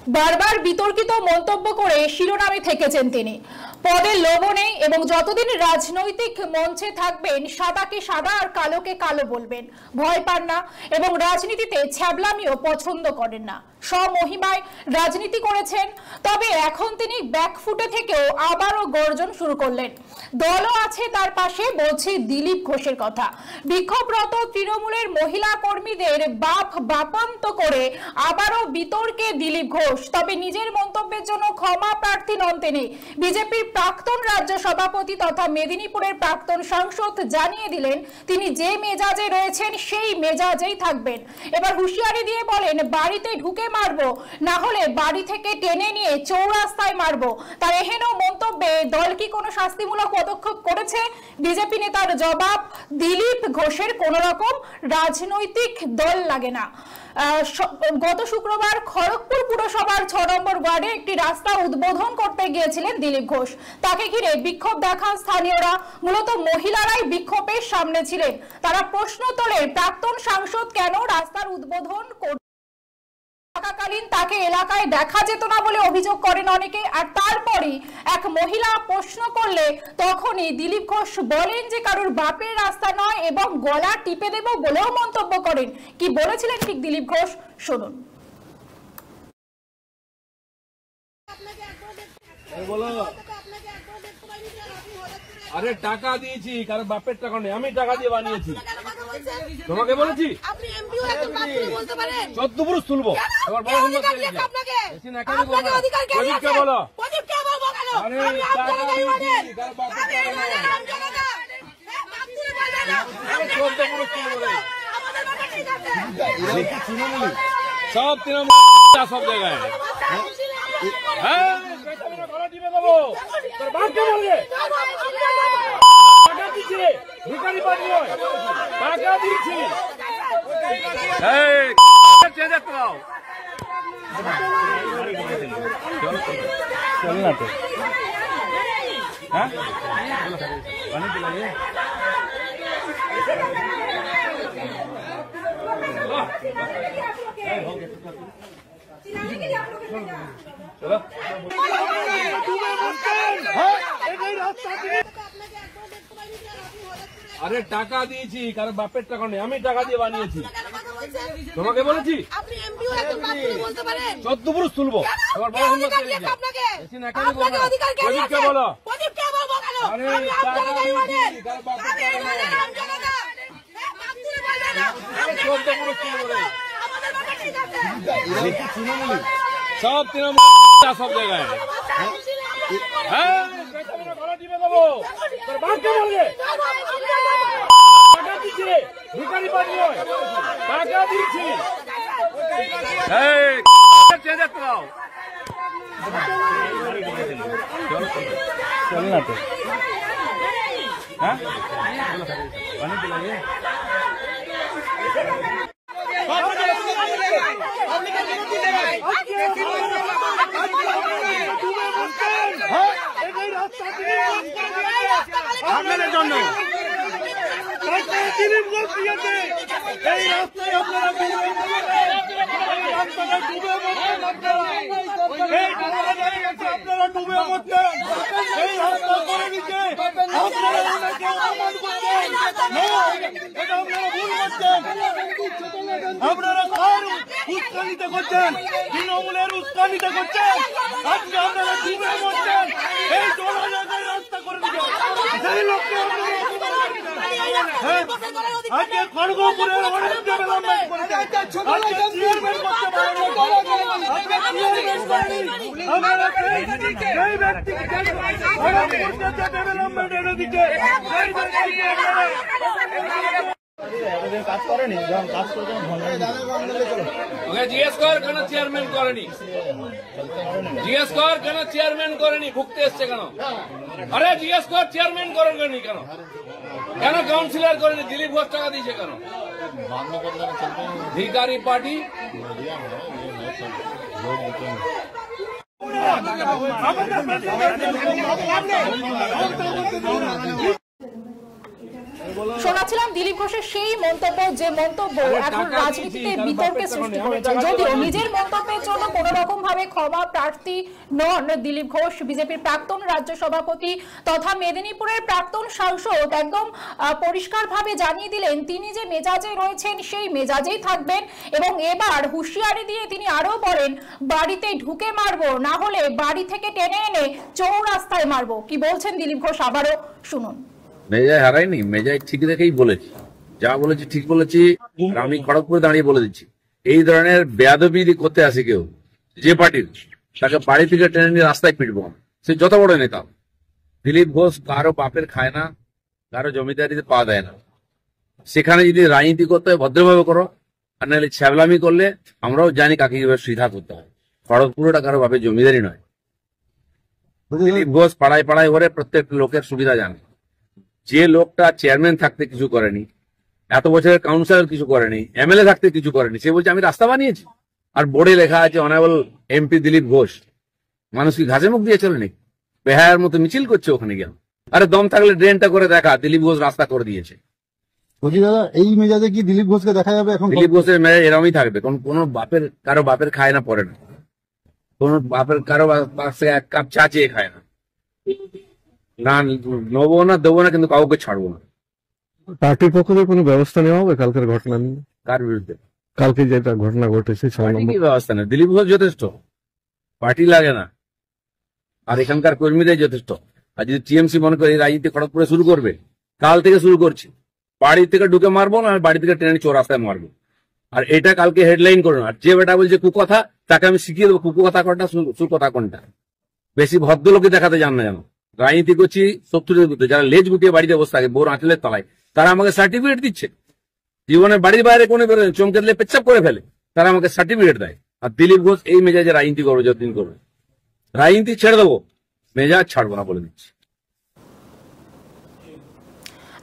বারবার বিতর্কিত মন্তব্য করে শিরোনামে থেকেছেন তিনি। পদের লোভ নেই এবং যতদিন রাজনৈতিক মঞ্চে থাকবেন সাদাকে সাদা আর কালোকে কালো বলবেন, ভয় পান না এবং রাজনীতিতে ছ্যাবলামিও পছন্দ করেন না। স্বমহিমায় রাজনীতি করেছেন, তবে এখন তিনি ব্যাকফুটে থেকেও আবারও গর্জন শুরু করলেন। দলও আছে তার পাশে, বলছি দিলীপ ঘোষের কথা। বিক্ষোভরত তৃণমূলের মহিলা কর্মীদের বাপান্ত করে আবারও বিতর্কে দিলীপ ঘোষ, তবে নিজের মন্তব্যের জন্য ক্ষমা প্রার্থী নন তিনি। বিজেপির প্রাক্তন রাজ্য সভাপতি তথা মেদিনীপুরের প্রাক্তন সাংসদ জানিয়ে দিলেন তিনি যে মেজাজে রয়েছেন সেই মেজাজেই থাকবেন। এবার হুঁশিয়ারি দিয়ে বলেন, বাড়িতে ঢুকে মারবো, না হলে বাড়ি থেকে টেনে নিয়ে চৌরাস্তায় মারবো। তার এহেন মন্তব্যে দল কি কোনো শাস্তিমূলক পদক্ষেপ করেছে? বিজেপি নেতার জবাব, দিলীপ ঘোষের কোন রকম রাজনৈতিক দল লাগে না। গত শুক্রবার খড়গপুর পুরসভার 6 নম্বর ওয়ার্ডে একটি রাস্তা উদ্বোধন করতে গিয়েছিলেন দিলীপ ঘোষ। তাকে ঘিরে বিক্ষোভ দেখান স্থানীয়রা, মূলত মহিলারাই বিক্ষোভের সামনে ছিলেন। তারা প্রশ্ন তোলেন, প্রাক্তন সাংসদ কেন রাস্তার উদ্বোধন থাকাকালীন তাকে এলাকায় দেখা যেত না বলে অভিযোগ করেন অনেকে। আর তারপরে এক মহিলা প্রশ্ন করলে তখনই দিলীপ ঘোষ বলেন যে কারোর বাপের রাস্তা নয় এবং গলা টিপে দেব বলেও মন্তব্য করেন। কি বলেছিলেন ঠিক দিলীপ ঘোষ, শুনুন। আরে টাকা দিয়েছি, কারণ বাপের টাকা নেই, আমি টাকা দিয়ে বানিয়েছি। তোমাকে বলেছি 14 পুরুষ তুলবো। এবার বলো, বলো সব তৃণমূল সব জায়গায়। হ্যাঁ, তোর বাপকে বলবে টাকা দিচ্ছে, ভিখারি পার্টি নয়, টাকা দিচ্ছি। চল না তো, হ্যাঁ আরে টাকা দিয়েছি, কারণ বাপের টাকা নেই, আমি টাকা দিয়ে বানিয়েছি। তোমাকে বলেছি 14 পুরুষ তুলবো। এবার বলো, বলো সব তৃণমূল সব জায়গায়। হ্যাঁ, তোর বাপকে বলবে টাকা দিচ্ছে, ভিখারি পার্টি নয়, টাকা দিচ্ছি। চল না তো, হ্যাঁ আপনাদের জন্য দিলীপ ঘোষ দিয়েছে এই রাস্তায়। আপনারা আপনারা ডুবে মরছেন, এই রাস্তা করে দিচ্ছে। আপনারা এটা আপনারা ভুল করছেন। আপনারা কার উস্কানিতে করছেন? তৃণমূলের উস্কানিতে করছেন। আজকে আপনারা ডুবে মরছেন, এই 12 জায়গায় রাস্তা করে দিচ্ছেন। সেই লোককে আজকে খড়গপুরের অনেক ডেভেলপমেন্ট করেছে, আজকে চেয়ারম্যান করতে পারেনি, আজকে চেয়ারম্যান করেনি। আপনারা সেই ব্যক্তিকে খড়গপুরকে ডেভেলপমেন্ট এনে দিচ্ছে, সেই ব্যক্তিকে কাজ করেনি, যখন কাজ করতে ওকে জিজ্ঞেস কর কেন চেয়ারম্যান করেনি, জিজ্ঞেস কর কেন চেয়ারম্যান করেনি, ভুগতে এসছে কেন? আরে জিজ্ঞেস কর চেয়ারম্যান করেনি কেন, কেন কাউন্সিলর করেনি? দিলীপ ঘোষ টাকা দিয়েছে কেন? ভিখারি পার্টি। শোনাছিলাম দিলীপ ঘোষের সেই মন্তব্য, যে মন্তব্য এখন রাজনীতিতে বিতর্কের সৃষ্টি করেছে। যদিও নিজের মন্তব্যের জন্য কোনো রকম ভাবে ক্ষমা প্রার্থী নন দিলীপ ঘোষ, বিজেপির প্রাক্তন রাজ্য সভাপতি তথা মেদিনীপুরের প্রাক্তন সাংসদ একদম পরিষ্কারভাবে জানিয়ে দিলেন তিনি যে মেজাজে রয়েছেন সেই মেজাজেই থাকবেন। এবং এবার হুঁশিয়ারি দিয়ে তিনি আরো বলেন, বাড়িতে ঢুকে মারবো, না হলে বাড়ি থেকে টেনে এনে চৌরাস্তায় মারবো। কি বলছেন দিলীপ ঘোষ, আবারও শুনুন। মেজাজ হারাইনি, মেজাজ ঠিক রেখেই বলেছি, যা বলেছি ঠিক বলেছি। আমি খড়গপুরে দাঁড়িয়ে বলে দিচ্ছি, এই ধরনের বেয়াদবি করতে আসে কেউ যে পার্টির, তাকে বাড়ি থেকে টেনে নিয়ে রাস্তায় পিটবো, সে যত বড় নেতা। দিলীপ ঘোষ কারো বাপের খায় না, কারো জমিদারিতে পা দেয় না। সেখানে যদি রাজনীতি করতে হয় ভদ্রভাবে করো, আর নাহলে ছ্যাবলামি করলে আমরাও জানি কাকে কিভাবে সিধা করতে হয়। খড়গপুরটা কারো বাপের জমিদারি নয়। দিলীপ ঘোষ পাড়ায় পাড়ায় ঘরে প্রত্যেক লোকের সুবিধা জানে। যে লোকটা চেয়ারম্যান থাকতে কিছু করেনি, এত বছরের কাউন্সিলর কিছু করেনি, এমএলএ থাকতে কিছু করেনি, সে বলছে আমি রাস্তা বানিয়েছি। আর বোর্ডে লেখা আছে অনারেবল এমপি দিলীপ ঘোষ। মানুষ কি ঘাসে মুখ দিয়ে চলে নাকি? বেহায়ার মতো মিছিল করছে ওখানে গিয়ে। আরে দম থাকলে ড্রেনটা করে দেখা, দিলীপ ঘোষ রাস্তা করে দিয়েছে। বলছি দাদা, এই মেজাজে কি দিলীপ ঘোষকে দেখা যাবে এখন? দিলীপ ঘোষের মেজাজ এরমই থাকবে, কোনো বাপের কারো বাপের খায় না, পড়ে না। কোন বাপের কারো পাশে এক কাপ চা চেয়ে খায় না। না নেবো না, দেবো না, কিন্তু কাউকে ছাড়বো না। পার্টির পক্ষ থেকে কোনো ব্যবস্থা নেওয়া হবে কালকের ঘটনা নিয়ে? কার বিরুদ্ধে? কালকে যেটা ঘটনা ঘটেছে, কি ব্যবস্থা নেই? দিলীপ ঘোষ যথেষ্ট, পার্টি লাগে না, আর এখানকার কর্মীরাই যথেষ্ট। আর যদি টিএমসি মনে করে রাজনীতি খড়গপুরে শুরু করবে, কাল থেকে শুরু করছি, বাড়ি থেকে ঢুকে মারবো না, বাড়ি থেকে ট্রেনে চৌরাস্তায় মারবো। আর এটা কালকে হেডলাইন করো। আর যে বেটা বলছে কুকথা, তাকে আমি শিখিয়ে দেবো কুকথা কোনটা, সুকথা কোনটা। বেশি ভদ্রলোকে দেখাতে জান না, জানো রাজনীতি করছি শত্রুদের বিরুদ্ধে। যারা লেজ গুটিয়ে বাড়িতে বসে থাকে বোর আঁচলের তলায়, তারা আমাকে সার্টিফিকেট দিচ্ছে। জীবনে বাড়ির বাইরে কোনো বেরোয় চমকে দিলে পেচ্ছাপ করে ফেলে, তারা আমাকে সার্টিফিকেট দেয়। আর দিলীপ ঘোষ এই মেজাজে রাজনীতি করবে যতদিন করবে। রাজনীতি ছেড়ে দেবো, মেজাজ ছাড়বো না বলে দিচ্ছি।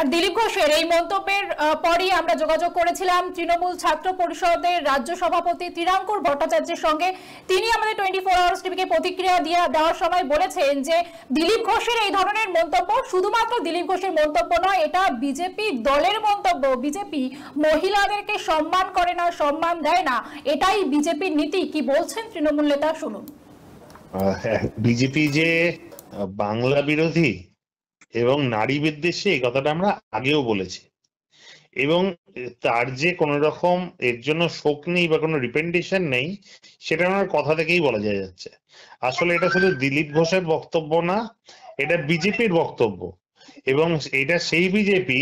আর দিলীপ ঘোষের এই মন্তব্যের পরই আমরা যোগাযোগ করেছিলাম তৃণমূল ছাত্র পরিষদের রাজ্য সভাপতি ত্রিরাঙ্কুর ভট্টাচার্যের সঙ্গে। তিনি আমাদের 24 আওয়ার্স টিভিকে প্রতিক্রিয়া দেওয়ার সময় বলেছেন যে দিলীপ ঘোষের এই ধরনের মন্তব্য শুধুমাত্র দিলীপ ঘোষের মন্তব্য নয়, এটা বিজেপি দলের মন্তব্য। বিজেপি মহিলাদেরকে সম্মান করে না, সম্মান দেয় না, এটাই বিজেপির নীতি। কি বলছেন তৃণমূল নেতা, শুনুন। বিজেপি যে বাংলা বিরোধী এবং নারী বিদ্বেষী, এই কথাটা আমরা আগেও বলেছি। এবং তার যে কোন রকম এর জন্য শোক নেই বা কোনো রিপেন্টেশন নেই, সেটা আমার কথা থেকেই বলা যাচ্ছে। আসলে এটা শুধু দিলীপ ঘোষের বক্তব্য না, এটা বিজেপির বক্তব্য। এবং এটা সেই বিজেপি,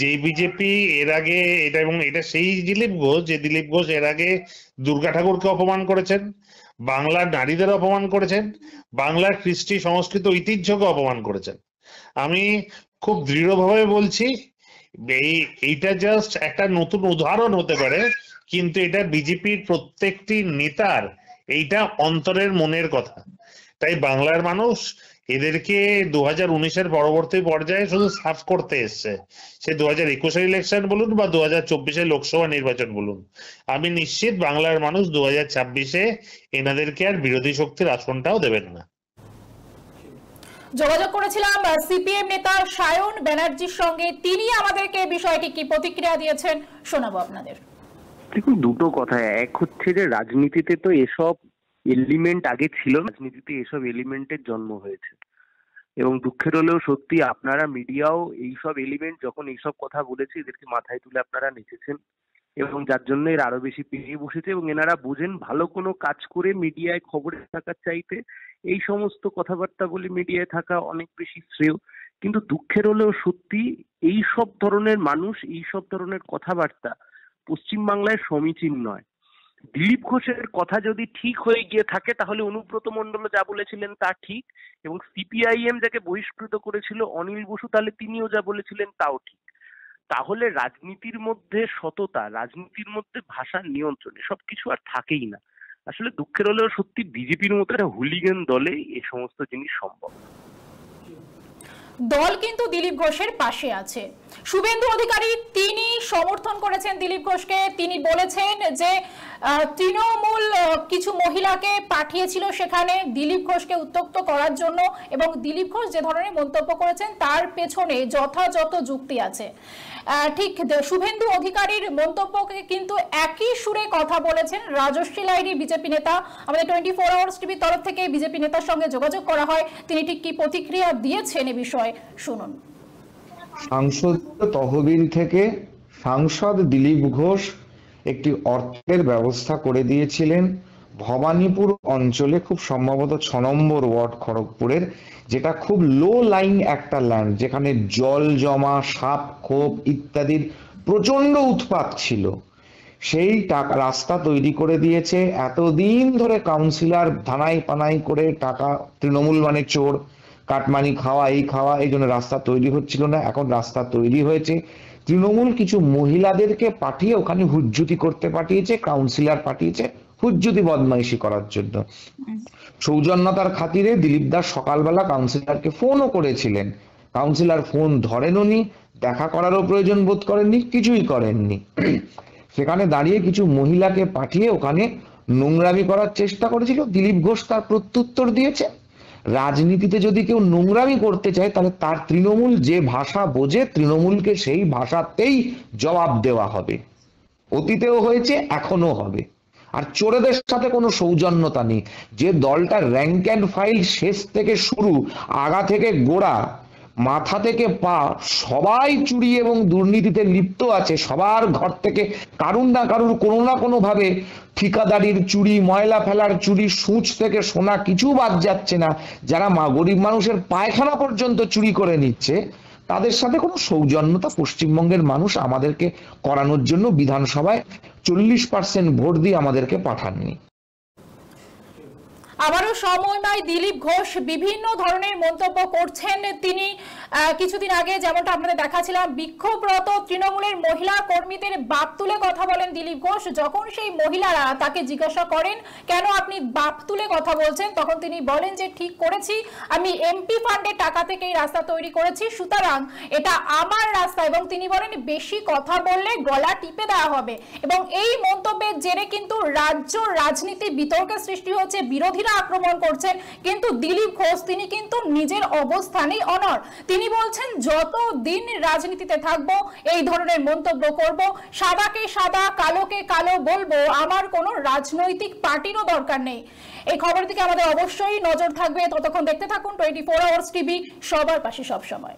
যে বিজেপি এর আগে এটা, এবং এটা সেই দিলীপ ঘোষ, যে দিলীপ ঘোষ এর আগে দুর্গা ঠাকুরকে অপমান করেছেন, বাংলার নারীদের অপমান করেছেন, বাংলার কৃষ্টি সংস্কৃত ঐতিহ্যকে অপমান করেছেন। আমি খুব দৃঢ়ভাবে বলছি, এইটা জাস্ট একটা নতুন উদাহরণ হতে পারে, কিন্তু এটা বিজেপির প্রত্যেকটি নেতার এইটা অন্তরের মনের কথা। তাই বাংলার মানুষ এদেরকে 2019-এর পরবর্তী পর্যায়ে শুধু সাফ করতে এসছে। সে 2021-এর ইলেকশন বলুন বা 2024-এর লোকসভা নির্বাচন বলুন, আমি নিশ্চিত বাংলার মানুষ 2026-এ এনাদেরকে আর বিরোধী শক্তির আসনটাও দেবেন না। যোগাযোগ করেছিলাম সিপিএম নেতা সায়ন ব্যানার্জির সঙ্গে, তিনি আমাদেরকে বিষয়টি কি প্রতিক্রিয়া দিয়েছেন শোনাবো আপনাদের। দেখুন, দুটো কথা। এক হচ্ছে যে রাজনীতিতে তো এসব এলিমেন্ট আগে ছিল, রাজনীতিতে এসব এলিমেন্টের জন্ম হয়েছে। এবং দুঃখের হলেও সত্যি আপনারা মিডিয়াও এইসব এলিমেন্ট যখন এইসব কথা বলেছে, এদেরকে মাথায় তুলে আপনারা নেচেছেন, এবং যার জন্য এর আরো বেশি পেরিয়ে বসেছে। এবং এনারা বোঝেন ভালো কোনো কাজ করে মিডিয়ায় খবরে থাকার চাইতে এই সমস্ত কথাবার্তা বলে মিডিয়ায় থাকা অনেক বেশি শ্রেয়। কিন্তু দুঃখের হলেও সত্যি এই সব ধরনের মানুষ, এই সব ধরনের কথাবার্তা পশ্চিমবাংলায় সমীচীন নয়। দিলীপ ঘোষের কথা যদি ঠিক হয়ে গিয়ে থাকে, তাহলে অনুব্রত মণ্ডল যা বলেছিলেন তা ঠিক, এবং সিপিআইএম যাকে বহিষ্কৃত করেছিল অনিল বসু, তাহলে তিনিও যা বলেছিলেন তাও ঠিক। তাহলে রাজনীতির মধ্যে সততা, রাজনীতির মধ্যে ভাষার নিয়ন্ত্রণ, সবকিছু আর থাকেই না। আসলে দুঃখের হলেও সত্যি বিজেপির মতো একটা হুলিগান দলে এই সমস্ত জিনিস সম্ভব। দল কিন্তু দিলীপ ঘোষের পাশে আছে। শুভেন্দু অধিকারী তিনি সমর্থন করেছেন দিলীপ ঘোষকে। তিনি বলেছেন যে তৃণমূল কিছু মহিলাকে পাঠিয়েছিল সেখানে দিলীপ ঘোষকে উত্ত্যক্ত করার জন্য, এবং দিলীপ ঘোষ যে ধরনের মন্তব্য করেছেন তার পেছনে যথাযথ যুক্তি আছে। ঠিক শুভেন্দু অধিকারীর মন্তব্যকে কিন্তু একই সুরে কথা বলেছেন রাজশ্রী লাহিড়ী বিজেপি নেতা। আমাদের 24 আওয়ার্স টিভির তরফ থেকে বিজেপি নেতার সঙ্গে যোগাযোগ করা হয়, তিনি ঠিক কি প্রতিক্রিয়া দিয়েছেন এ বিষয়ে শুনুন। সাংসদ তহবিল থেকে সাংসদ দিলীপ ঘোষ একটি অর্থের ব্যবস্থা করে দিয়েছিলেন ভবানীপুর অঞ্চলে, খুব সম্ভবত 6 নম্বর ওয়ার্ড খড়গপুরের, যেটা খুব লো লাইন একটা ল্যান্ড, যেখানে জল জমা, সাপ খোপ ইত্যাদির প্রচন্ড উৎপাত ছিল। সেই টাকা রাস্তা তৈরি করে দিয়েছে। এতদিন ধরে কাউন্সিলর ধানাই পানাই করে টাকা, তৃণমূল মানে চোর, কাটমানি খাওয়া, এই জন্য রাস্তা তৈরি হচ্ছিল না। এখন রাস্তা তৈরি হয়েছে। তৃণমূল কিছু মহিলাদেরকে পাঠিয়ে ওখানে হুজ্জুতি করতে পাঠিয়েছে, কাউন্সিলর পাঠিয়েছে হুজ্জুতি বদমাইশি করার জন্য। সৌজন্যতার খাতিরে দিলীপ দাস সকালবেলা কাউন্সিলরকে ফোনও করেছিলেন, কাউন্সিলর ফোন ধরেননি, দেখা করারও প্রয়োজন বোধ করেননি, কিছুই করেননি। সেখানে দাঁড়িয়ে কিছু মহিলাকে পাঠিয়ে ওখানে নোংরামি করার চেষ্টা করেছিল। দিলীপ ঘোষ তার প্রত্যুত্তর দিয়েছে। রাজনীতিতে যদি কেউ নোংরামি করতে চায় তাহলে তার তৃণমূল যে ভাষা বোঝে, তৃণমূলকে সেই ভাষাতেই জবাব দেওয়া হবে। অতীতেও হয়েছে, এখনো হবে। আর চোরেদের সাথে কোনো সৌজন্যতা নেই। যে দলটা র্যাঙ্ক অ্যান্ড ফাইল শেষ থেকে শুরু, আগা থেকে গোড়া, মাথা থেকে পা সবাই চুরি এবং দুর্নীতিতে লিপ্ত আছে, সবার ঘর থেকে কারুর না কারুর কোনো না কোনো ভাবে ঠিকাদারির চুরি, ময়লা ফেলার চুরি, সূচ থেকে সোনা কিছু বাদ যাচ্ছে না, যারা গরিব মানুষের পায়খানা পর্যন্ত চুরি করে নিচ্ছে, তাদের সাথে কোনো সৌজন্যতা পশ্চিমবঙ্গের মানুষ আমাদেরকে করানোর জন্য বিধানসভায় 40% ভোট দিয়ে আমাদেরকে পাঠাননি। আবারও সময়ময় দিলীপ ঘোষ বিভিন্ন ধরনের মন্তব্য করছেন। তিনি কিছুদিন আগে যেমনটা আপনাদের দেখাচ্ছিলাম, বিক্ষোভরত তৃণমূলের মহিলা কর্মীদের বাপ তুলে কথা বলেন দিলীপ ঘোষ। যখন সেই মহিলারা তাকে জিজ্ঞাসা করেন কেন আপনি বাপ তুলে কথা বলছেন, তখন তিনি বলেন যে ঠিক করেছি, আমি এমপি ফান্ডের টাকা থেকে এই রাস্তা তৈরি করেছি, সুতরাং এটা আমার রাস্তা। এবং তিনি বলেন বেশি কথা বললে গলা টিপে দেওয়া হবে। এবং এই মন্তব্যের জেরে কিন্তু রাজ্য রাজনীতি বিতর্কের সৃষ্টি হচ্ছে, বিরোধীরা আক্রমণ করছেন, কিন্তু দিলীপ ঘোষ তিনি কিন্তু নিজের অবস্থানেই অনড়। তিনি বলছেন যতদিন রাজনীতিতে থাকবো এই ধরনের মন্তব্য করব, সাদাকে সাদা কালোকে কালো বলবো, আমার কোনো রাজনৈতিক পার্টিরও দরকার নেই। এই খবরের দিকে আমাদের অবশ্যই নজর থাকবে। ততক্ষণ দেখতে থাকুন 24 আওয়ার্স টিভি, সবার পাশে সব সময়।